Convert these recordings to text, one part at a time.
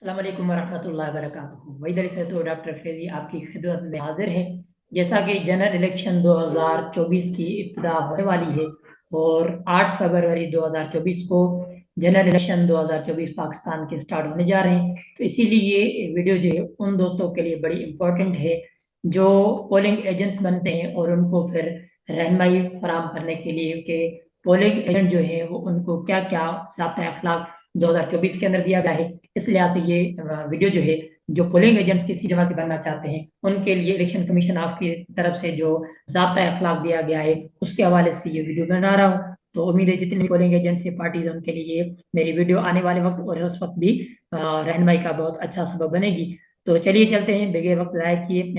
अस्सलाम वालेकुम वरहमतुल्लाहि वबरकातुहू। वही दर से तो डॉक्टर फैजी आपकी खिदमत में हाजिर है। जैसा कि जनरल इलेक्शन 2024 की इब्तिदा होने वाली है और 8 फरवरी 2024 को जनरल इलेक्शन 2024 पाकिस्तान के स्टार्ट होने जा रहे हैं। तो इसीलिए ये वीडियो जो है उन दोस्तों के लिए बड़ी इम्पोर्टेंट है जो पोलिंग एजेंट्स बनते हैं और उनको फिर रहनुमाई फराहम करने के लिए कि पोलिंग एजेंट जो है वो उनको क्या क्या ज़ाब्ता अखलाक 2024 के अंदर दिया गया है। इस लिहाज से ये वीडियो जो है जो पोलिंग एजेंट्स किसी जगह से बनना चाहते हैं उनके लिए इलेक्शन कमीशन आपकी तरफ से जो ज़ाब्ता अखलाक दिया गया है उसके हवाले से ये वीडियो बना रहा हूँ। तो उम्मीद है जितनी पोलिंग एजेंट्स या पार्टीज उनके लिए मेरी वीडियो आने वाले वक्त और उस वक्त भी रहनुमाई का बहुत अच्छा सबब बनेगी। तो चलिए चलते हैं बगैर वक्त ज़ाया किए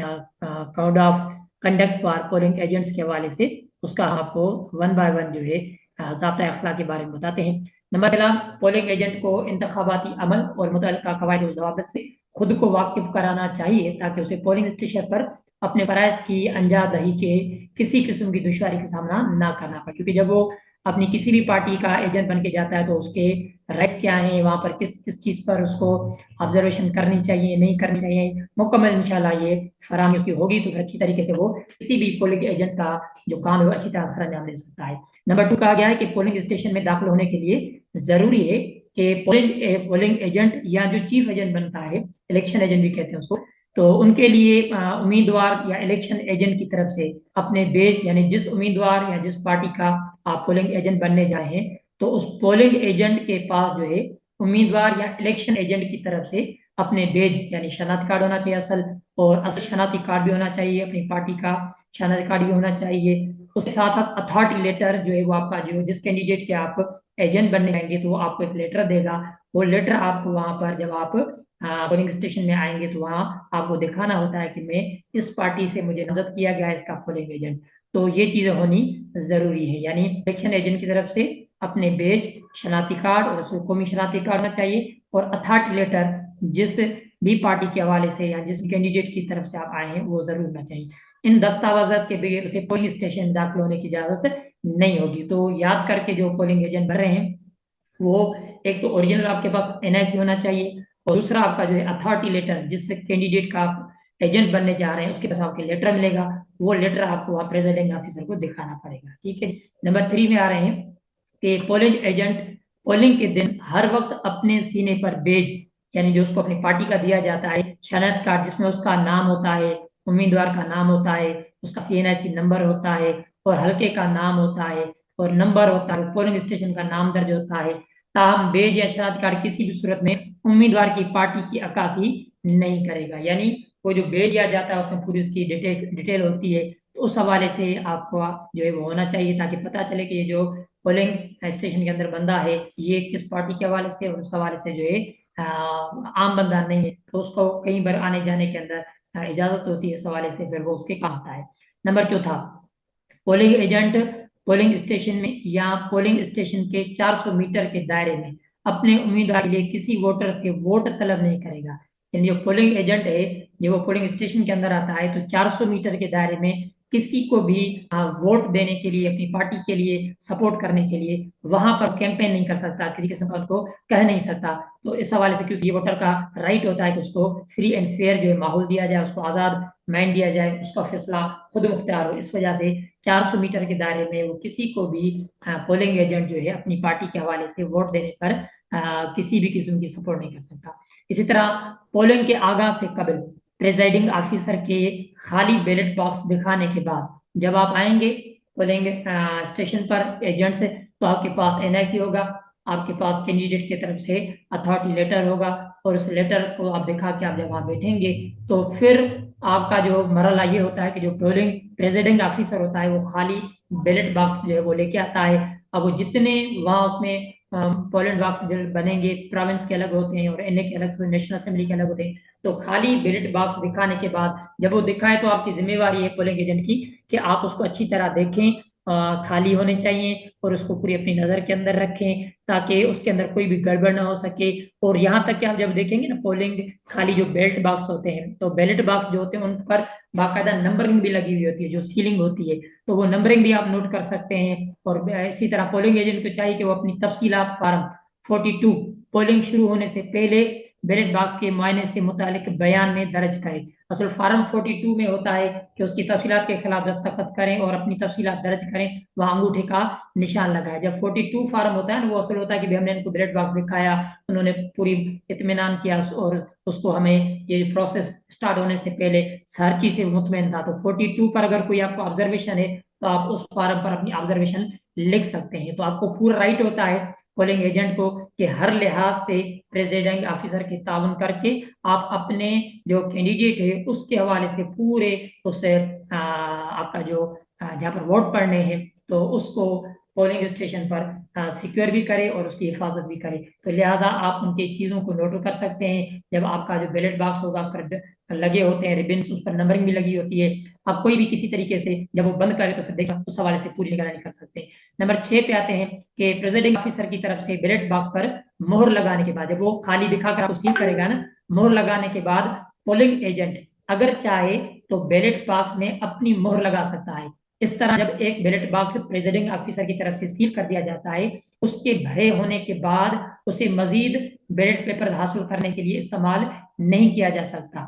count of conduct for polling agents के हवाले से उसका आपको वन बाय वन जो है ज़ाब्ता अखलाक के बारे में बताते हैं। नंबर पहला, पोलिंग एजेंट को इंतखाबाती अमल और मुतल्लिका कवायद और ज़वाबित से खुद को वाकिफ कराना चाहिए ताकि उसे पोलिंग स्टेशन पर अपने फराइज की अंजामदही के किसी किस्म की दुश्वारी का सामना ना करना पड़े, क्योंकि जब वो अपनी किसी भी पार्टी का एजेंट बन के जाता है तो उसके राइट्स क्या हैं, वहाँ पर किस किस चीज़ पर उसको ऑब्जर्वेशन करनी चाहिए नहीं करनी चाहिए, मुकम्मल इंशाल्लाह ये फराहमी उसकी होगी तो अच्छी तरीके से वो किसी भी पोलिंग एजेंट का जो काम है वो अच्छी तरह सर अंजाम दे सकता है। नंबर 2 कहा गया है कि पोलिंग स्टेशन में दाखिल होने के लिए जरूरी है कि पोलिंग एजेंट या जो चीफ एजेंट बनता है, इलेक्शन एजेंट भी कहते हैं उसको, तो उनके लिए उम्मीदवार या इलेक्शन एजेंट की तरफ से अपने बेज यानी जिस उम्मीदवार या जिस पार्टी का आप पोलिंग एजेंट बनने जाए हैं तो उस पोलिंग एजेंट के पास जो है उम्मीदवार या इलेक्शन एजेंट की तरफ से अपने बेज यानी शनाख्ती कार्ड होना चाहिए असल, और असल शनाख्ती कार्ड भी होना चाहिए, अपनी पार्टी का शनाख्ती कार्ड भी होना चाहिए। उसके साथ साथ अथॉरिटी लेटर जो है वो आपका जो जिस कैंडिडेट के आप एजेंट बनने जाएंगे तो वो आपको एक लेटर देगा। वो लेटर आपको वहां पर जब आप पोलिंग स्टेशन में आएंगे तो वहाँ आपको दिखाना होता है कि मैं इस पार्टी से मुझे नामजद किया गया है इसका पोलिंग एजेंट। तो ये चीजें होनी जरूरी है, यानी इलेक्शन एजेंट की तरफ से अपने बेज शनाख्ती कार्ड और उसको कौमी शनाख्ती कार्ड होना चाहिए और अथॉरिटी लेटर जिस भी पार्टी के हवाले से या जिस कैंडिडेट की तरफ से आप आए हैं वो जरूर होना चाहिए। इन दस्तावेजात के बगैर उसे पोलिंग स्टेशन में दाखिल होने की इजाजत नहीं होगी। तो याद करके जो पोलिंग एजेंट बन रहे हैं वो एक तो ओरिजिनल आपके पास एनआईसी होना चाहिए और दूसरा आपका जो है अथॉरिटी लेटर जिस कैंडिडेट का आप एजेंट बनने जा रहे हैं उसके पास आपके लेटर मिलेगा, वो लेटर आपको वहाँ प्रेसिडेंट ऑफिसर को दिखाना पड़ेगा। ठीक है। नंबर 3 में आ रहे हैं कि पोलिंग एजेंट पोलिंग के दिन हर वक्त अपने सीने पर बेज यानी जो उसको अपनी पार्टी का दिया जाता है शनाख्त कार्ड जिसमें उसका नाम होता है, उम्मीदवार का नाम होता है, उसका सीएनआईसी नंबर होता है और हल्के का नाम होता है और नंबर होता है, पोलिंग स्टेशन का नाम दर्ज होता है। ताहम बेज या शनाख्त कार्ड किसी भी सूरत में उम्मीदवार की पार्टी की अक्कासी नहीं करेगा, यानी वो जो बेज दिया जाता है उसमें पूरी उसकी डिटेल होती है। तो उस हवाले से आपको जो है वो होना चाहिए ताकि पता चले कि ये जो पोलिंग स्टेशन के अंदर बंदा है ये किस पार्टी के हवाले से और उस हवाले से जो है आम बंदा नहीं है तो उसको कहीं पर आने जाने के अंदर इजाजत होती है, इस हवाले से फिर वो उसके काम आता है। नंबर चौथा, पोलिंग एजेंट पोलिंग स्टेशन में या पोलिंग स्टेशन के 400 मीटर के दायरे में अपने उम्मीदवार के लिए किसी वोटर से वोट तलब नहीं करेगा। यानी जो पोलिंग एजेंट है जब वो पोलिंग स्टेशन के अंदर आता है तो 400 मीटर के दायरे में किसी को भी वोट देने के लिए अपनी पार्टी के लिए सपोर्ट करने के लिए वहां पर कैंपेन नहीं कर सकता, किसी किस्म का उनको कह नहीं सकता। तो इस हवाले से क्योंकि ये वोटर का राइट होता है कि उसको फ्री एंड फेयर जो है माहौल दिया जाए, उसको आज़ाद माइंड दिया जाए, उसका फैसला खुद मुख्तियार हो, इस वजह से 400 मीटर के दायरे में वो किसी को भी पोलिंग एजेंट जो है अपनी पार्टी के हवाले से वोट देने पर किसी भी किस्म की सपोर्ट नहीं कर सकता। इसी तरह पोलिंग के आगाज से कबल प्रेजाइडिंग ऑफिसर के खाली बैलेट बॉक्स दिखाने के बाद जब आप आएंगे पोलिंग स्टेशन पर एजेंट से तो आपके पास एनआईसी होगा, आपके पास कैंडिडेट की तरफ से अथॉरिटी लेटर होगा और उस लेटर को आप दिखा के आप जब वहां बैठेंगे तो फिर आपका जो मरला ये होता है कि जो पोलिंग प्रेसिडेंट ऑफिसर होता है वो खाली बैलेट बॉक्स जो है वो लेके आता है। अब वो जितने वहाँ उसमें पोलिंग बॉक्स जो बनेंगे प्रोविंस के अलग होते हैं और एनए के अलग, नेशनल असेंबली के अलग होते हैं, तो खाली बैलेट बॉक्स दिखाने के बाद जब वो दिखाए तो आपकी जिम्मेवारी है पोलिंग एजेंट की कि आप उसको अच्छी तरह देखें, खाली होने चाहिए और उसको पूरी अपनी नज़र के अंदर रखें ताकि उसके अंदर कोई भी गड़बड़ ना हो सके। और यहाँ तक कि आप जब देखेंगे ना पोलिंग खाली जो बैलेट बॉक्स होते हैं तो बैलेट बॉक्स जो होते हैं उन पर बाकायदा नंबरिंग भी लगी हुई होती है, जो सीलिंग होती है, तो वो नंबरिंग भी आप नोट कर सकते हैं। और इसी तरह पोलिंग एजेंट को चाहिए कि वो अपनी तफसीलात फार्म 42 पोलिंग शुरू होने से पहले बैलेट बॉक्स के मुआयने से मुतालिक बयान में दर्ज करें। असल फार्म 42 में होता है कि उसकी तफसीलात के खिलाफ दस्तखत करें और अपनी तफसीलात दर्ज करें, वहाँ अंगूठे का निशान लगाए। जब 42 फार्म होता है ना, वो असल होता है कि भाई हमने इनको बैलेट बॉक्स दिखाया, उन्होंने पूरी इत्मीनान किया और उसको हमें ये प्रोसेस स्टार्ट होने से पहले हर चीज से मुतमईन था। तो 42 पर अगर कोई आपको ऑब्जर्वेशन है तो आप उस फार्म पर अपनी ऑब्जर्वेशन लिख सकते हैं। तो आपको पूरा राइट होता है पोलिंग एजेंट को कि हर लिहाज से प्रेसिडेंट ऑफिसर के ताउन करके आप अपने जो कैंडिडेट है उसके हवाले से पूरे उस आपका जो जहाँ पर वोट पड़ने हैं तो उसको पोलिंग स्टेशन पर सिक्योर भी करे और उसकी हिफाजत भी करे। तो लिहाजा आप उनकी चीज़ों को नोट कर सकते हैं। जब आपका जो बैलेट बॉक्स होगा उस पर लगे होते हैं रिबन्स, उस पर नंबरिंग भी लगी होती है। आप कोई भी किसी तरीके से जब वो बंद करे तो फिर देखा उस हवाले से पूरी निगरानी कर सकते हैं। नंबर 6 पे आते हैं कि प्रेसिडेंट ऑफिसर की तरफ से बैलेट बॉक्स पर मोहर लगाने के बाद, जब वो खाली दिखाकर आपको सील करेगा ना, मोहर लगाने के बाद पोलिंग एजेंट अगर चाहे तो बैलेट बॉक्स में अपनी मोहर लगा सकता है। इस तरह जब एक बैलेट बॉक्स प्रेसिडिंग ऑफिसर की तरफ से सील कर दिया जाता है, उसके भरे होने के बाद उसे मजीद बैलेट पेपर हासिल करने के लिए इस्तेमाल नहीं किया जा सकता।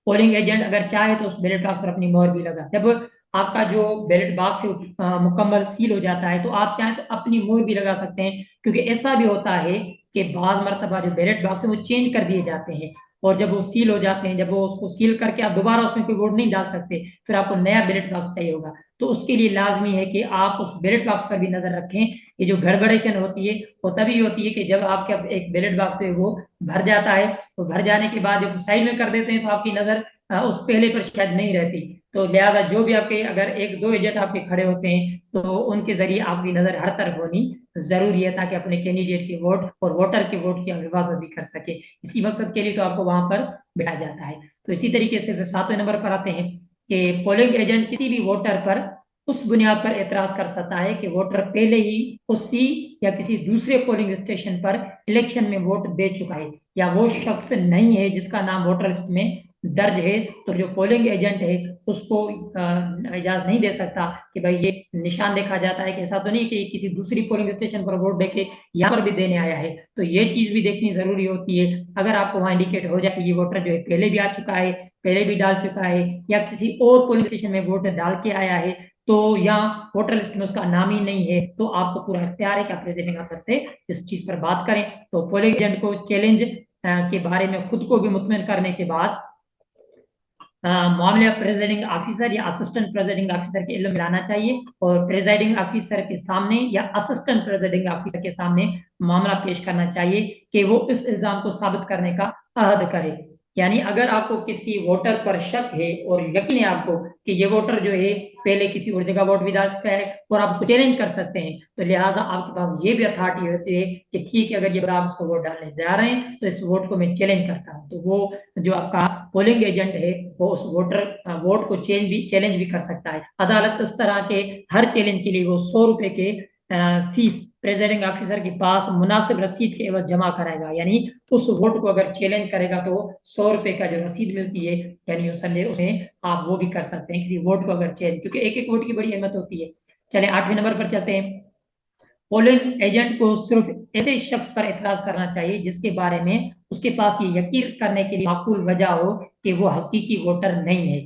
पोलिंग एजेंट अगर चाहे तो उस बैलेट बॉक्स पर अपनी मोहर भी लगा। जब आपका जो बैलेट बॉक्स है मुकम्मल सील हो जाता है तो आप चाहें तो अपनी मोहर भी लगा सकते हैं, क्योंकि ऐसा भी होता है कि बाज मरतबा जो बैलेट बॉक्स है वो चेंज कर दिए जाते हैं और जब वो सील हो जाते हैं, जब वो उसको सील करके आप दोबारा उसमें कोई वोट नहीं डाल सकते, फिर आपको नया बैलेट बॉक्स चाहिए होगा। तो उसके लिए लाजमी है कि आप उस बैलेट बॉक्स पर भी नजर रखें। ये जो गड़बड़ेशन होती है वो तभी होती है कि जब आपके एक बैलेट बॉक्स है वो भर जाता है, तो भर जाने के बाद जब साइड में कर देते हैं तो आपकी नजर उस पहले पर शायद नहीं रहती। तो लिहाजा जो भी आपके अगर एक दो एजेंट आपके खड़े होते हैं तो उनके जरिए आपकी नजर हर तरफ होनी जरूरी है, ताकि अपने कैंडिडेट के वोट और वोटर के वोट की आप हिफाजत भी कर सके। इसी मकसद के लिए तो आपको वहां पर बैठाया जाता है। तो इसी तरीके से फिर 7वें नंबर पर आते हैं कि पोलिंग एजेंट किसी भी वोटर पर उस बुनियाद पर एतराज कर सकता है कि वोटर पहले ही उसी या किसी दूसरे पोलिंग स्टेशन पर इलेक्शन में वोट दे चुका है, या वो शख्स नहीं है जिसका नाम वोटर लिस्ट में दर्ज है। तो जो पोलिंग एजेंट है उसको इजाजत नहीं दे सकता कि भाई ये निशान देखा जाता है कि ऐसा तो नहीं कि किसी दूसरी पोलिंग स्टेशन पर वोट देके यहाँ पर भी देने आया है। तो ये चीज भी देखनी जरूरी होती है। अगर आपको वहाँ इंडिकेट हो जाए कि ये वोटर जो है पहले भी आ चुका है, पहले भी डाल चुका है, या किसी और पोलिंग स्टेशन में वोट डाल के आया है, तो या वोटर लिस्ट में उसका नाम ही नहीं है, तो आपको पूरा इख्तियार है कि आप प्रेसिडेंट ऑफिस से इस चीज पर बात करें। तो पोलिंग एजेंट को चैलेंज के बारे में खुद को भी मुतमिन करने के बाद मामले प्रेसिडिंग ऑफिसर या असिस्टेंट प्रेसिडिंग ऑफिसर के इल्म में लाना चाहिए और प्रेसिडिंग ऑफिसर के सामने या असिस्टेंट प्रेसिडिंग ऑफिसर के सामने मामला पेश करना चाहिए कि वो इस इल्जाम को साबित करने का अहद करे। यानी अगर आपको किसी वोटर पर शक है और यकीन है आपको कि ये वोटर जो है पहले किसी और जगह वोट भी डाल चुका है और आप उसको चैलेंज कर सकते हैं, तो लिहाजा आपके पास ये भी अथॉरिटी होती है कि ठीक है, अगर ये आप उसको वोट डालने जा रहे हैं तो इस वोट को मैं चैलेंज करता हूँ। तो वो जो आपका पोलिंग एजेंट है वो उस वोट को चैलेंज भी कर सकता है। अदालत इस तरह के हर चैलेंज के लिए वो 100 रुपए के फीस प्रेसिडिंग ऑफिसर के पास मुनासिब रसीद के एवज जमा कराएगा। यानी उस वोट को अगर चैलेंज करेगा तो 100 रुपए का जो रसीद मिलती है, यानी उसमें आप वो भी कर सकते हैं किसी वोट को अगर चैलेंज, क्योंकि एक एक वोट की बड़ी अहमियत होती है। चले 8वें नंबर पर चलते हैं। पोलिंग एजेंट को सिर्फ ऐसे शख्स पर एतराज करना चाहिए जिसके बारे में उसके पास ये यकीन करने के लिए माकूल वजह हो कि वो हकीकी वोटर नहीं है।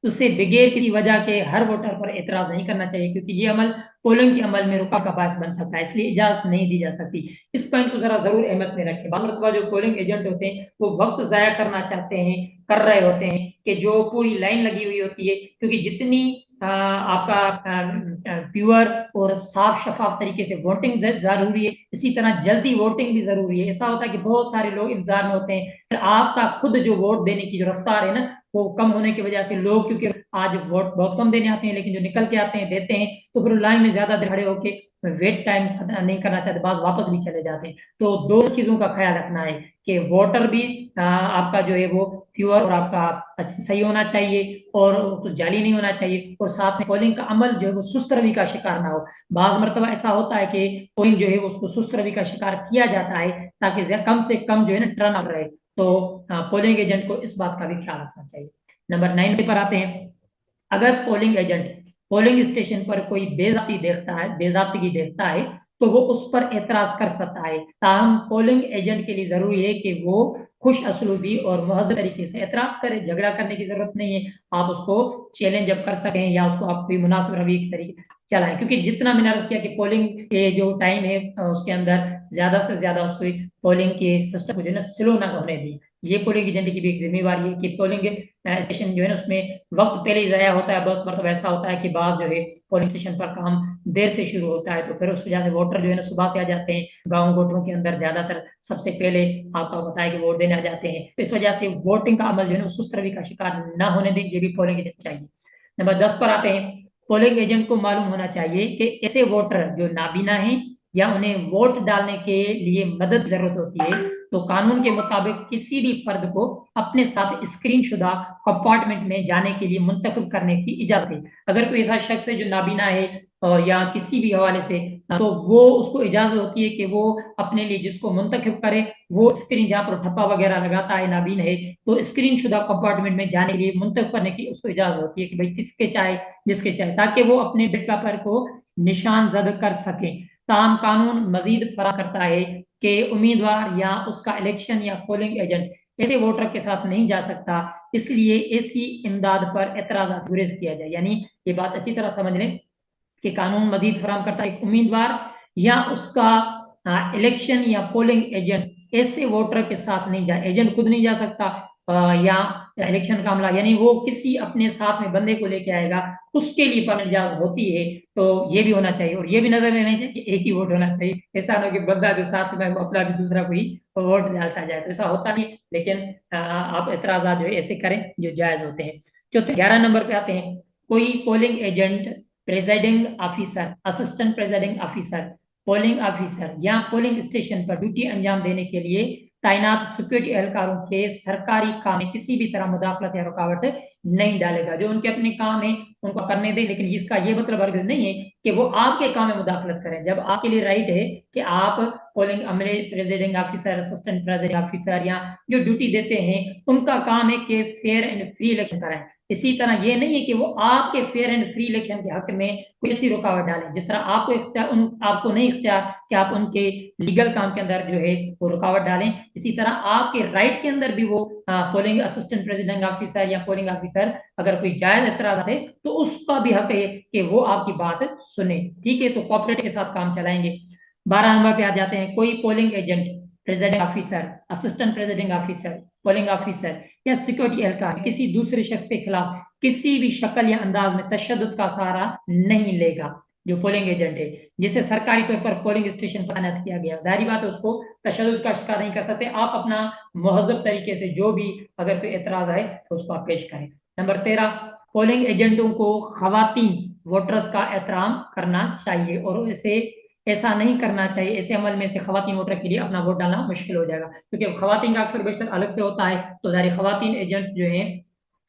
उससे बगैर किसी वजह के हर वोटर पर एतराज नहीं करना चाहिए, क्योंकि ये अमल पोलिंग के अमल में रुकावट का बायस बन सकता है, इसलिए इजाजत नहीं दी जा सकती। इस पॉइंट को जरा जरूर अहमियत में रखें। बात मरतबा जो पोलिंग एजेंट होते हैं वो वक्त जाया करना चाहते हैं, कर रहे होते हैं कि जो पूरी लाइन लगी हुई होती है, क्योंकि जितनी आपका प्योर और साफ शफाफ तरीके से वोटिंग जरूरी है, इसी तरह जल्दी वोटिंग भी जरूरी है। ऐसा होता है कि बहुत सारे लोग इंतजार में होते हैं, फिर आपका खुद जो वोट देने की जो रफ्तार है ना वो कम होने की वजह से लोग, क्योंकि आज वोट बहुत कम देने आते हैं लेकिन जो निकल के आते हैं देते हैं, तो फिर लाइन में ज्यादा खड़े होके वेट टाइम नहीं करना चाहते, बाद वापस भी चले जाते हैं। तो दो चीजों का ख्याल रखना है कि वोटर भी आपका जो है वो प्योर और आपका सही होना चाहिए और कुछ जाली नहीं होना चाहिए, और साथ में पोलिंग का अमल जो है वो सुस्त रवि का शिकार ना हो। बाज मरतबा ऐसा होता है कि पोलिंग जो है उसको सुस्त रवि का शिकार किया जाता है ताकि कम से कम जो है ना टर्न आउट रहे। तो पोलिंग एजेंट को इस बात का भी ख्याल रखना चाहिए। नंबर 9 पर आते हैं। अगर पोलिंग एजेंट पोलिंग स्टेशन पर कोई बेजाती देखता है, बेजातीगी देखता है, तो वो उस पर एतराज कर सकता है। ताहम पोलिंग एजेंट के लिए जरूरी है कि वो खुश असलूबी और महज़ तरीके से एतराज करे, झगड़ा करने की जरूरत नहीं है। आप उसको चैलेंज जब कर सकें या उसको आप कोई मुनासिब रवैये के तरीके चलाएं, क्योंकि जितना मैंने अर्ज किया कि पोलिंग के जो टाइम है उसके अंदर ज्यादा से ज्यादा उसको पोलिंग के सिस्टम को जो है ना स्लो ना होने दी। ये पोलिंग एजेंट की भी एक जिम्मेवारी है कि पोलिंग स्टेशन जो है ना उसमें वक्त पहले ही ज़ाया होता है। बहुत मतलब ऐसा होता है कि बाद जो है पोलिंग स्टेशन पर काम देर से शुरू होता है, तो फिर उस वजह से वोटर जो है ना सुबह से आ जाते हैं। गाँव गोटरों के अंदर ज्यादातर सबसे पहले आपको बताया कि वोट देने आ जाते हैं, तो इस वजह से वोटिंग का अमल जो है ना सुस्त रवि का शिकार ना होने दें, ये भी पोलिंग एजेंट चाहिए। नंबर 10 पर आते हैं। पोलिंग एजेंट को मालूम होना चाहिए कि ऐसे वोटर जो नाबीना हैं या उन्हें वोट डालने के लिए मदद जरूरत होती है, तो कानून के मुताबिक किसी भी फर्द को अपने साथ स्क्रीन शुदा कंपार्टमेंट में जाने के लिए मुंतखब करने की इजाजत है। अगर कोई ऐसा शख्स है जो नाबीना है या किसी भी हवाले से, तो वो उसको इजाजत होती है कि वो अपने लिए जिसको मुंतखब करे, वो स्क्रीन जहाँ पर ठप्पा वगैरह लगाता है नाबीन है, तो स्क्रीन शुदा कंपार्टमेंट में जाने के लिए मुंतखब करने की उसको इजाजत होती है कि भाई किसके चाहे जिसके चाहे, ताकि वो अपने बिट पेपर को निशान जद कर सके। ताम कानून मजीद फरा करता है कि उम्मीदवार या उसका इलेक्शन या पोलिंग एजेंट ऐसे वोटर के साथ नहीं जा सकता, इसलिए ऐसी इमदाद पर एतराज गुरेज किया जाए। यानी ये बात अच्छी तरह समझ लें कि कानून मजीद फराम करता है उम्मीदवार या उसका इलेक्शन या पोलिंग एजेंट ऐसे वोटर के साथ नहीं जा, एजेंट खुद नहीं जा सकता या इलेक्शन का मामला यानी वो किसी अपने साथ में बंदे को लेके आएगा, उसके लिए परमिट इजाजत होती है। तो ये भी होना चाहिए, और ये भी नजर में नहीं चाहिए कि एक ही वोट होना चाहिए। ऐसा ना हो कि बंदा जो साथ में अपना भी दूसरा कोई वोट डालता जाए, तो ऐसा होता नहीं। लेकिन आप एतराजा जो है ऐसे करें जो जायज होते हैं। चौथे 11 नंबर पे आते हैं। कोई polling agent, presiding officer, assistant presiding officer, polling officer या पोलिंग स्टेशन पर ड्यूटी अंजाम देने के लिए तैनात सिक्योरिटी एहलकारों के सरकारी काम में किसी भी तरह मुदाखलत या रुकावट नहीं डालेगा। जो उनके अपने काम है उनको करने दें, लेकिन इसका ये मतलब हरगिज़ नहीं है कि वो आपके काम में मुदाखलत करें। जब आपके लिए राइट है कि आप पोलिंग अमले, president officer, assistant president officer या जो ड्यूटी देते हैं, उनका काम है कि फेयर एंड फ्री इलेक्शन कराएं। इसी तरह ये नहीं है कि वो आपके फेयर एंड फ्री इलेक्शन के हक में कोई ऐसी रुकावट डालें। जिस तरह आपको आपको नहीं इख्तियार कि आप उनके लीगल काम के अंदर जो है वो रुकावट डालें, इसी तरह आपके राइट के अंदर भी वो पोलिंग असिस्टेंट प्रेसिडेंट ऑफिसर या पोलिंग ऑफिसर अगर कोई जायज एतराज है तो उसका भी हक है कि वो आपकी बात सुने। ठीक है, तो कॉपरेट के साथ काम चलाएंगे। 12 नंबर पे आ जाते हैं। कोई polling agent, president officer, assistant president officer, polling officer या सिक्योरिटी एहलकार किसी दूसरे शख्स के खिलाफ किसी भी शक्ल या अंदाज में तशद्दुद का सहारा नहीं लेगा। जो पोलिंग एजेंट है जिसे सरकारी तौर पर पोलिंग स्टेशन पर तैनात किया गया, जाहिर बात है उसको तशद्दुद का शिकार नहीं कर सकते। आप अपना महजब तरीके से जो भी अगर कोई एतराज है तो उसको आप पेश करें। नंबर 13, पोलिंग एजेंटों को खवातीन वोटर्स का एहतराम करना चाहिए, और इसे ऐसा नहीं करना चाहिए, ऐसे अमल में से खवातीन वोटर के लिए अपना वोट डालना मुश्किल हो जाएगा, क्योंकि खवातीन का अक्सर बेशतर अलग से होता है, तो सारी खवातीन एजेंट्स जो हैं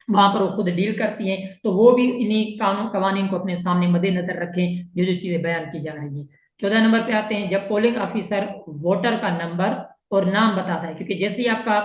वहां पर वो खुद डील करती हैं, तो वो भी इन्हीं कानून कवानीन को अपने सामने मद्देनजर रखें जो जो चीजें बयान की जा रही हैं। 14 नंबर पे आते हैं। जब पोलिंग ऑफिसर वोटर का नंबर और नाम बताता है, क्योंकि जैसे ही आपका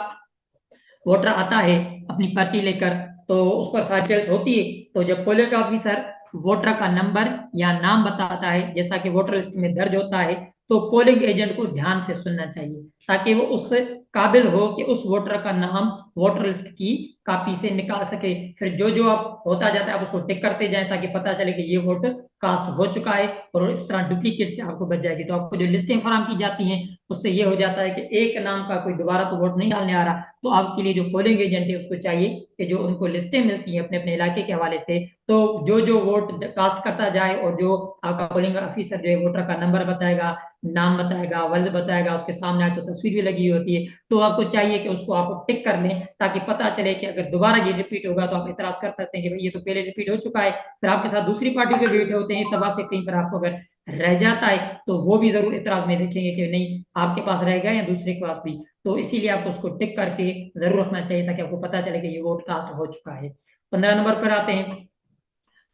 वोटर आता है अपनी पर्ची लेकर तो उस पर सारी डिटेल्स होती है, तो जब पोलिंग ऑफिसर वोटर का नंबर या नाम बताता है जैसा कि वोटर लिस्ट में दर्ज होता है, तो पोलिंग एजेंट को ध्यान से सुनना चाहिए ताकि वो उस काबिल हो कि उस वोटर का नाम वोटर लिस्ट की कॉपी से निकाल सके। फिर जो जो आप होता जाता है आप उसको टिक करते जाएं ताकि पता चले कि ये वोट कास्ट हो चुका है, और इस तरह डुप्लीकेट से आपको बच जाएगी। तो आपको जो लिस्टें फराम की जाती हैं उससे ये हो जाता है कि एक नाम का कोई दोबारा तो वोट नहीं डालने आ रहा। तो आपके लिए जो पोलिंग एजेंट है उसको चाहिए कि जो उनको लिस्टें मिलती हैं अपने अपने इलाके के हवाले से, तो जो जो वोट कास्ट करता जाए और जो आपका पोलिंग ऑफिसर जो है वोटर का नंबर बताएगा, नाम बताएगा, वर्ड बताएगा, उसके सामने आपको तस्वीर भी लगी होती है, तो आपको चाहिए कि उसको आप टिक कर लें ताकि पता चले कि अगर दोबारा ये रिपीट होगा तो आप इतराज कर सकते हैं कि भाई ये तो पहले रिपीट हो चुका है। फिर आपके साथ दूसरी पार्टी के बैठे होते हैं, तब आपसे कहीं पर आपको अगर रह जाता है तो वो भी जरूर इतराज में देखेंगे कि नहीं आपके पास रह गया या दूसरे के पास भी, तो इसीलिए आपको उसको टिक करके जरूर रखना चाहिए ताकि आपको पता चले कि ये वोट कास्ट हो चुका है। 15 नंबर पर आते हैं।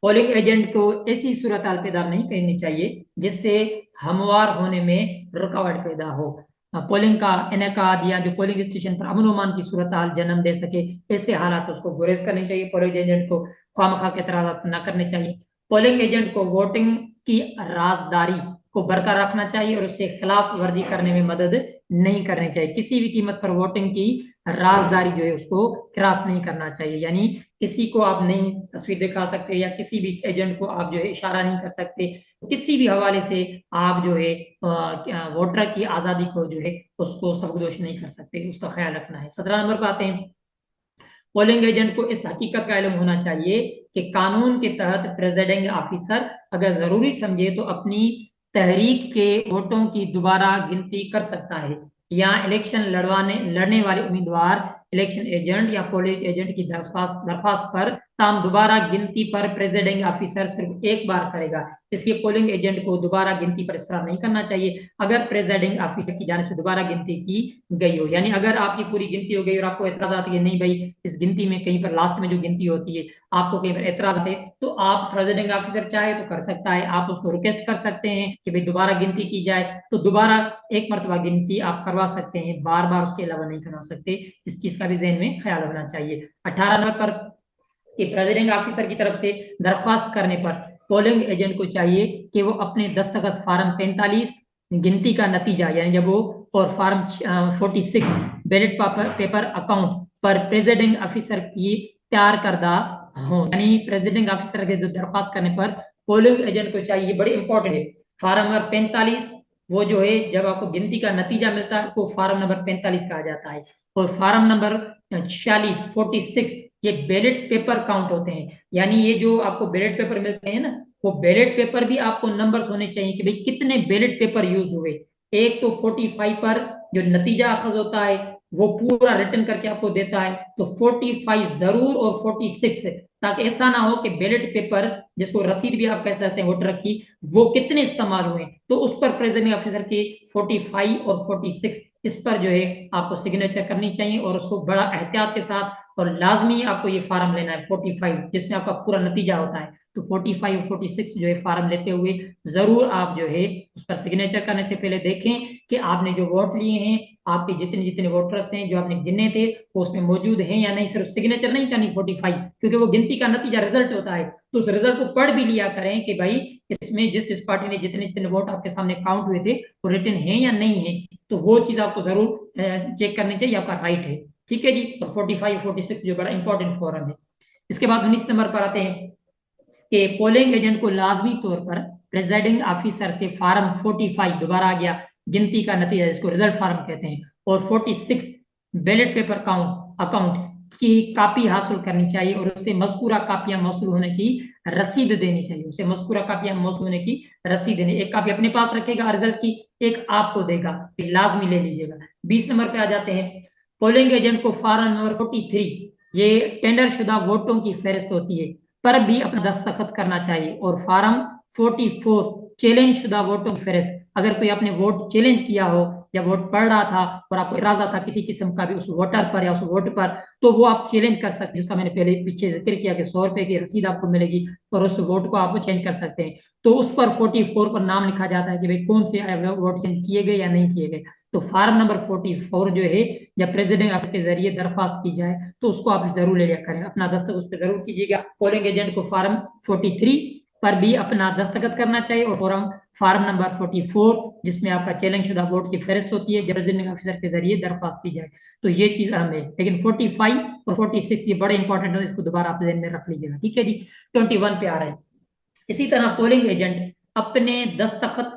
पोलिंग एजेंट को ऐसी सूरत हाल पैदा नहीं करनी चाहिए जिससे हमवार होने में रुकावट पैदा हो। पोलिंग का इनेकाद या जो पोलिंग स्टेशन पर अमन अमान की सूरत हाल जन्म दे सके, ऐसे हालात से उसको गुरेज करनी चाहिए। पोलिंग एजेंट को खामखा के एतराज़ात न करने चाहिए। पोलिंग एजेंट को वोटिंग की राजदारी को बरकरार रखना चाहिए और उससे खिलाफ वर्जी करने में मदद नहीं करनी चाहिए। किसी भी कीमत पर वोटिंग की राजदारी जो है उसको क्रॉस नहीं करना चाहिए, यानी किसी को आप नई तस्वीर दिखा सकते या किसी भी एजेंट को आप जो है इशारा नहीं कर सकते, किसी भी हवाले से आप जो है वोटर की आज़ादी को जो है उसको सबकदोश नहीं कर सकते, उसका ख्याल रखना है। 17 नंबर पर आते हैं। पोलिंग एजेंट को इस हकीकत का इल्म होना चाहिए कि कानून के तहत प्रेसिडिंग ऑफिसर अगर जरूरी समझे तो अपनी तहरीक के वोटों की दोबारा गिनती कर सकता है, या इलेक्शन लड़ने वाले उम्मीदवार इलेक्शन एजेंट या पोलिंग एजेंट की दरख्वास्त पर ताम दोबारा गिनती पर प्रेसिडिंग ऑफिसर सिर्फ एक बार करेगा। इसलिए पोलिंग एजेंट को दोबारा गिनती पर इसरार नहीं करना चाहिए अगर प्रेसिडिंग ऑफिसर की जानिब से दोबारा गिनती की गई हो। यानी अगर आपकी पूरी गिनती हो गई और आपको एतराज आती है नहीं भाई इस गिनती में कहीं पर लास्ट में जो गिनती होती है आपको कहीं पर एतराज आते, तो आप प्रेसिडिंग ऑफिसर चाहे तो कर सकता है, आप उसको रिक्वेस्ट कर सकते हैं कि भाई दोबारा गिनती की जाए, तो दोबारा एक मरतबा गिनती आप करवा सकते हैं, बार बार उसके अलावा नहीं करवा सकते। इस चीज का भी ज़हन में ख्याल होना चाहिए। 18 नंबर पर कि प्रेसिडिंग ऑफिसर की तरफ से दरख्वास्त करने पर पोलिंग एजेंट को चाहिए कि वो अपने दस्तखत फार्म 45 गिनती का नतीजा यानी जब वो और फार्म 46 बैलेट पेपर अकाउंट पर प्रेसिडिंग ऑफिसर की तैयार करदा हो, यानी प्रेसिडिंग ऑफिसर के जो दरख्वास्त करने पर पोलिंग एजेंट को चाहिए, बड़े इंपॉर्टेंट है, फार्म नंबर 45 वो जो है जब आपको गिनती का नतीजा मिलता है उसको फार्म नंबर 45 कहा जाता है, और फार्म नंबर 46 ये बैलेट पेपर काउंट होते हैं, यानी ये जो आपको बैलेट पेपर मिलते हैं ना वो बैलेट पेपर भी आपको नंबर्स होने चाहिए कि भाई कितने बैलेट पेपर यूज हुए। एक तो 45 पर जो नतीजा अखज होता है वो पूरा रिटर्न करके आपको देता है, तो 45 जरूर और 46 ताकि ऐसा ना हो कि बैलेट पेपर जिसको रसीद भी आप कह सकते हैं वोटर की वो कितने इस्तेमाल हुए, तो उस पर प्रेसिडिंग ऑफिसर के 45 और 46 इस पर जो है आपको सिग्नेचर करनी चाहिए और उसको बड़ा एहतियात के साथ और लाजमी आपको ये फार्म लेना है 45 जिसमें आपका पूरा नतीजा होता है, तो 45 और 46 जो है फार्म लेते हुए जरूर आप जो है उस पर सिग्नेचर करने से पहले देखें कि आपने जो वोट लिए हैं आपके जितने जितने वोटर्स हैं जो आपने गिने थे वो उसमें मौजूद हैं या नहीं। सिर्फ सिग्नेचर नहीं करनी 45 क्योंकि वो गिनती का नतीजा रिजल्ट होता है, तो उस रिजल्ट को पढ़ भी लिया करें कि भाई इसमें जिस जिस पार्टी ने जितने जितने वोट आपके सामने काउंट हुए थे वो रिटर्न है या नहीं है, तो वो चीज आपको जरूर चेक करनी चाहिए, आपका राइट है। ठीक है जी, तो 45 46 जो बड़ा इंपॉर्टेंट फॉरम है। इसके बाद 19 नंबर पर आते हैं कि पोलिंग एजेंट को लाजमी तौर पर प्रेसिडिंग ऑफिसर से फार्म 45 दोबारा आ गया गिनती का नतीजा जिसको रिजल्ट फार्म कहते हैं और 46 बैलेट पेपर अकाउंट की कापी हासिल करनी चाहिए और उससे मज़कूरा कापियां मौसूल होने की रसीद देनी चाहिए, उसे मज़कूरा कापियां मौसूल होने की रसीद देनी, एक कापी अपने पास रखेगा रिजल्ट की, एक आपको देगा, लाजमी ले लीजिएगा। 20 नंबर पे आ जाते हैं। पोलिंग एजेंट को फार्म नंबर 43 ये टेंडर शुदा वोटों की फहरिस्त होती है पर भी अपना दस्तखत करना चाहिए, और फार्म 44 चैलेंज शुदा वोटों की फहरिस्त, अगर कोई आपने वोट चैलेंज किया हो या वोट पड़ रहा था और आपको इराजा था किसी किस्म का भी उस वोटर पर या उस वोट पर, तो वो आप चैलेंज कर सकते हैं, जिसका मैंने पहले पीछे जिक्र किया कि 100 रुपए की रसीद आपको मिलेगी और उस वोट को आप चेंज कर सकते हैं, तो उस पर 44 पर नाम लिखा जाता है कि भाई कौन से वोट चेंज किए गए या नहीं किए गए। तो फार्म नंबर 44 जो है जब प्रेसिडेंट ऑफिस के जरिए दरख्वास्त की जाए तो उसको आप जरूर ले लिया करें, अपना दस्तखत उस पर जरूर कीजिएगा। पोलिंग एजेंट को फार्म 43 पर भी अपना दस्तखत करना चाहिए और फार्म नंबर 44 जिसमें आपका चैलेंज शुदा वोट की फहरिस्त होती है जब प्रेसिडेंट ऑफिसर के जरिए दरख्वास्त की जाए, तो ये चीज अहम है। लेकिन 45 और 46 ये बड़े इंपॉर्टेंट है, इसको दोबारा आप ध्यान में रख लीजिएगा। ठीक है जी, 21 पे आ रहे हैं। इसी तरह पोलिंग एजेंट अपने दस्तखत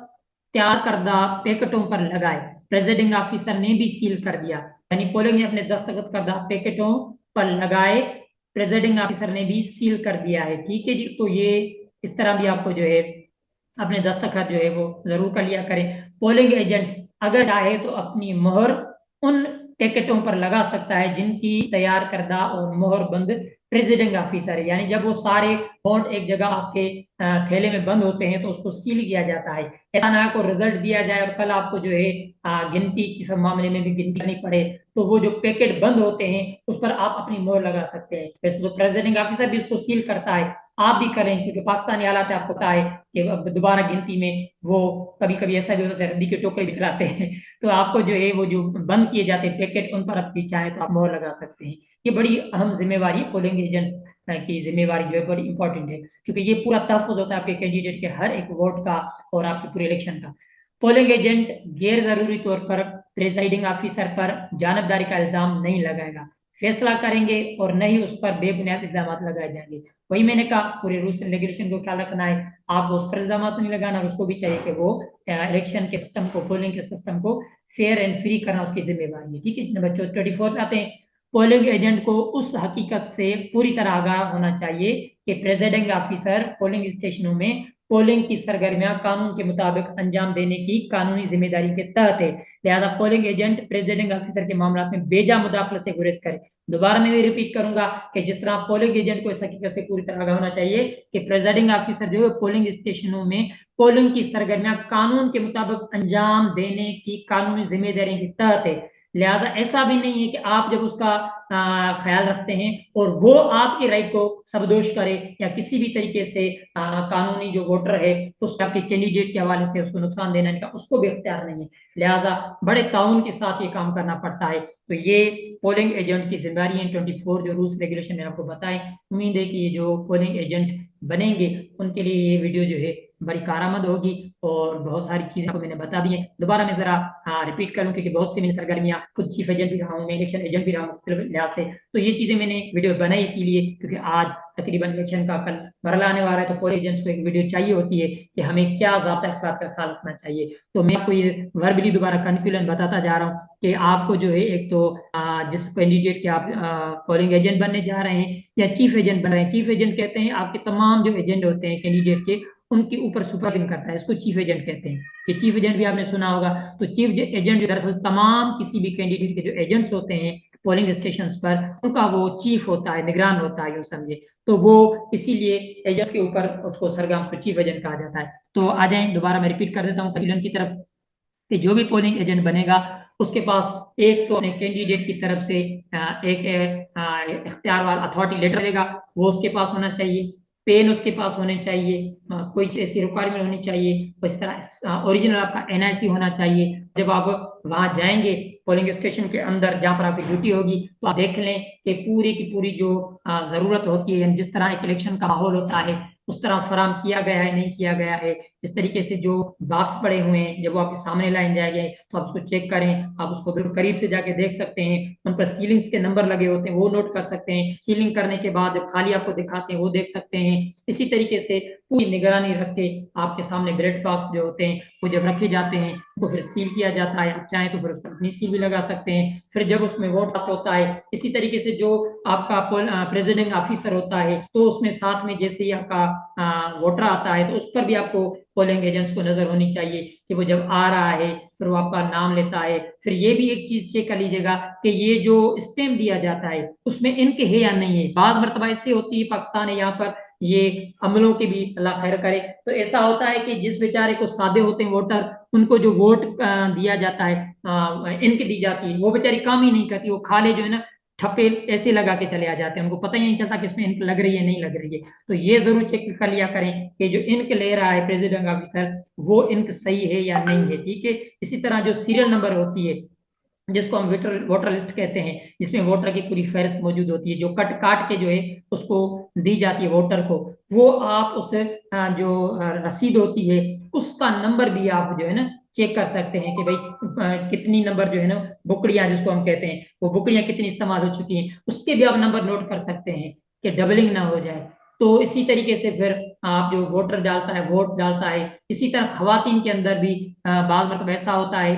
तैयार करदा पैकेटों पर लगाए, प्रेसिडिंग ऑफिसर ने भी सील कर दिया, यानी पोलिंग ने अपने दस्तखत करदा पैकेटों पर लगाए, प्रेसिडिंग ऑफिसर ने भी सील कर दिया है। ठीक है जी, तो ये इस तरह भी आपको जो है अपने दस्तखत जो है वो जरूर कर लिया करें। पोलिंग एजेंट अगर चाहे तो अपनी मोहर उन पैकेटों पर लगा सकता है जिनकी तैयार करदा और मोहर बंद प्रेसिडिंग ऑफिसर है, यानी जब वो सारे वोट एक जगह आपके थैले में बंद होते हैं तो उसको सील किया जाता है, ऐसा ना को रिजल्ट दिया जाए और कल आपको जो है गिनती की सब मामले में भी गिनती करनी पड़े, तो वो जो पैकेट बंद होते हैं उस पर आप अपनी मोहर लगा सकते हैं। वैसे तो प्रेसिडिंग ऑफिसर भी उसको सील करता है, आप भी करें क्योंकि पाकिस्तानी हालात आपको पता है कि अब दोबारा गिनती में वो कभी कभी ऐसा भी होता है रद्दी के टोकरे दिखलाते हैं, तो आपको जो है वो जो बंद किए जाते हैं पैकेट उन पर आप भी चाहे तो आप मोहर लगा सकते हैं। ये बड़ी अहम जिम्मेवारी पोलिंग एजेंट्स की जिम्मेवारी जो है बड़ी इंपॉर्टेंट है, क्योंकि ये पूरा तहफ़्फ़ुज़ होता है आपके कैंडिडेट के हर एक वोट का और आपके पूरे इलेक्शन का। पोलिंग एजेंट गैर जरूरी तौर पर प्रिसाइडिंग ऑफिसर पर जानबदारी का इल्जाम नहीं लगाएगा, फैसला करेंगे और न ही उस पर बेबुनियाद इल्जाम लगाए जाएंगे। वही मैंने कहा, पूरे रूल्स एंड रेगुलेशन को ख्याल रखना है, आपको उस पर इल्जाम नहीं लगाना, उसको भी चाहिए कि वो इलेक्शन के सिस्टम को, पोलिंग के सिस्टम को फेयर एंड फ्री करना उसकी जिम्मेवारी है। ठीक है, नंबर 24 पे आते हैं। पोलिंग एजेंट को उस हकीकत से पूरी तरह आगाह होना चाहिए कि प्रेसिडेंट ऑफिसर पोलिंग स्टेशनों में पोलिंग की सरगर्मियां कानून के मुताबिक अंजाम देने की कानूनी जिम्मेदारी के तहत है। लिहाजा पोलिंग एजेंट प्रेसिडेंट ऑफिसर के मामला में बेजा मुदाखलत से गुरेज करे। दोबारा मैं रिपीट करूंगा कि जिस तरह पोलिंग एजेंट को इस हकीकत से पूरी तरह आगाह होना चाहिए कि प्रेसिडिंग ऑफिसर जो है पोलिंग स्टेशनों में पोलिंग की सरगर्मियां कानून के मुताबिक अंजाम देने की कानूनी जिम्मेदारी के तहत है। लिहाजा ऐसा भी नहीं है कि आप जब उसका ख्याल रखते हैं और वो आपके राइट को सबदोश करे या किसी भी तरीके से कानूनी जो वोटर है उसके आपके कैंडिडेट के हवाले से उसको नुकसान देने का उसको भी इख्तियार नहीं है। लिहाजा बड़े ताउन के साथ ये काम करना पड़ता है। तो ये पोलिंग एजेंट की जिम्मेदारी है। 24 जो रूल्स रेगुलेशन मैंने आपको बताए, उम्मीद है कि ये जो पोलिंग एजेंट बनेंगे उनके लिए ये वीडियो जो है बड़ी कारआमद होगी और बहुत सारी चीजें आपको मैंने बता दी है। दोबारा मैं जरा रिपीट करूं, क्योंकि बहुत सी मैंने सरगर्मियां, खुद चीफ एजेंट भी रहा हूँ मैं, इलेक्शन एजेंट भी रहा हूँ मुख्तलिफ लिहाज से, तो ये चीजें मैंने वीडियो बनाई इसीलिए क्योंकि आज तकरीबन इलेक्शन का कल मरला आने वाला है, तो पोलिंग एजेंट्स को एक वीडियो चाहिए होती है कि हमें क्या ज़ाब्ता अखलाक का ख्याल रखना चाहिए। तो मैं आपको ये वर्बली दोबारा कंक्लूजन बताता जा रहा हूँ कि आपको जो है एक तो जिस कैंडिडेट के आप पोलिंग एजेंट बनने जा रहे हैं या चीफ एजेंट बन रहे हैं, चीफ एजेंट कहते हैं आपके तमाम जो एजेंट होते हैं कैंडिडेट के उनके ऊपर सुपरविजन करता है, इसको चीफ एजेंट कहते हैं। कि चीफ एजेंट भी आपने सुना होगा, तो चीफ एजेंट दरअसल तमाम किसी भी कैंडिडेट के जो एजेंट्स होते हैं पोलिंग स्टेशन पर उनका वो चीफ होता है, निगरान होता है, यूँ समझे। तो वो इसीलिए एजेंट्स के ऊपर उसको सरगर्म को चीफ एजेंट कहा जाता है। तो आ जाए, दोबारा मैं रिपीट कर देता हूँ कैंडिडेट की तरफ कि जो भी पोलिंग एजेंट बनेगा उसके पास एक तो अपने कैंडिडेट की तरफ से एक इख्तियार वाला अथॉरिटी लेटर रहेगा, वो उसके पास होना चाहिए। पेन उसके पास होने चाहिए, कोई ऐसी रिक्वायरमेंट होनी चाहिए, इस तरह ओरिजिनल आपका एनआईसी होना चाहिए। जब आप वहां जाएंगे पोलिंग स्टेशन के अंदर जहां पर आपकी ड्यूटी होगी तो आप देख लें कि पूरी की पूरी जो जरूरत होती है, जिस तरह एक इलेक्शन का माहौल होता है उस तरह फराम किया गया है नहीं किया गया है। इस तरीके से जो बॉक्स पड़े हुए हैं जब वो आपके सामने लाइन जाएंगे तो आप उसको चेक करें, आप उसको बिल्कुल करीब से जाके देख सकते हैं। उन पर सीलिंग्स के नंबर लगे होते हैं वो नोट कर सकते हैं, सीलिंग करने के बाद खाली आपको दिखाते हैं वो देख सकते हैं। इसी तरीके से पूरी निगरानी रख के आपके सामने बैलेट बॉक्स जो होते हैं वो जब रखे जाते हैं तो फिर सील किया जाता है। आप चाहें तो फिर उस पर अपनी सील भी लगा सकते हैं। फिर जब उसमें वोट कास्ट होता है, इसी तरीके से जो आपका प्रेसिडेंट ऑफिसर होता है तो उसमें साथ में जैसे ही आपका वोटर आता है तो उस पर भी आपको पोलिंग एजेंट्स को नजर होनी चाहिए कि वो जब आ रहा है फिर वो आपका नाम लेता है। फिर ये भी एक चीज चेक कर लीजिएगा कि ये जो स्टैम्प दिया जाता है उसमें इनके है या नहीं है। बाद मरतबा ऐसे होती है पाकिस्तान है यहाँ पर ये अमलों के भी अल्लाह खैर करे, तो ऐसा होता है कि जिस बेचारे को सादे होते हैं वोटर उनको जो वोट दिया जाता है इनके दी जाती है, वो बेचारी काम ही नहीं करती, वो खाली जो है ना ठप्पे ऐसे लगा के चले आ जाते हैं, उनको पता ही नहीं चलता कि इसमें इंक लग रही है नहीं लग रही है। तो ये जरूर चेक कर लिया करें कि जो इंक ले रहा है प्रेसिडेंट ऑफिसर वो इंक सही है या नहीं है। ठीक है, इसी तरह जो सीरियल नंबर होती है जिसको हम वोटर वोटर लिस्ट कहते हैं, जिसमें वोटर की पूरी फहरिस्त मौजूद होती है, जो कट काट के जो है उसको दी जाती है वोटर को, वो आप उस जो रसीद होती है उसका नंबर भी आप जो है ना चेक कर सकते हैं कि भाई कितनी नंबर जो है ना बुकड़ियां जिसको हम कहते हैं वो बुकड़ियां कितनी इस्तेमाल हो चुकी हैं, उसके भी आप नंबर नोट कर सकते हैं कि डबलिंग ना हो जाए। तो इसी तरीके से फिर आप जो वोटर डालता है वोट डालता है, इसी तरह खवातीन के अंदर भी बाज मतलब ऐसा होता है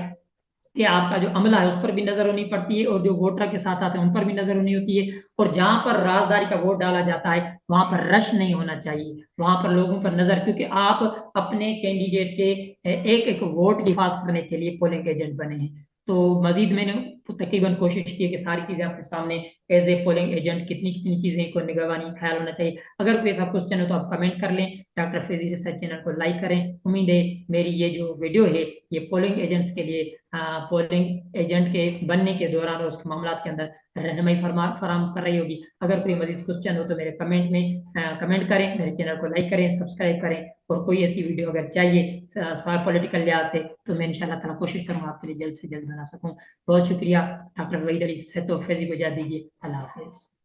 कि आपका जो अमला है उस पर भी नजर होनी पड़ती है और जो वोटर के साथ आते हैं उन पर भी नजर होनी होती है। और जहां पर राजदारी का वोट डाला जाता है वहां पर रश नहीं होना चाहिए, वहां पर लोगों पर नजर, क्योंकि आप अपने कैंडिडेट के एक एक वोट की हिफाजत करने के लिए पोलिंग एजेंट बने हैं। तो मजीद मैंने तकरीबन कोशिश की है कि सारी चीजें आपके सामने एज ए पोलिंग एजेंट कितनी कितनी चीजें को निगरानी ख्याल होना चाहिए। अगर कोई ऐसा क्वेश्चन हो तो आप कमेंट कर लें, डॉक्टर फैजी रिसर्च चैनल को लाइक करें। उम्मीद है मेरी ये जो वीडियो है ये पोलिंग एजेंट्स के लिए, पोलिंग एजेंट के बनने के दौरान और उसके मामला के अंदर रहनुमाई फराम कर रही होगी। अगर कोई मजीद क्वेश्चन हो तो मेरे कमेंट में कमेंट करें, मेरे चैनल को लाइक करें, सब्सक्राइब करें। और कोई ऐसी वीडियो अगर चाहिए सवाल पॉलिटिकल लिहाज से तो मैं इंशाल्लाह ताला कोशिश करूंगा आपके लिए जल्द से जल्द बना सकूं। बहुत शुक्रिया। डॉक्टर वहीद अली फैजी को इजाज़त दीजिए। अल्लाह हाफिज़।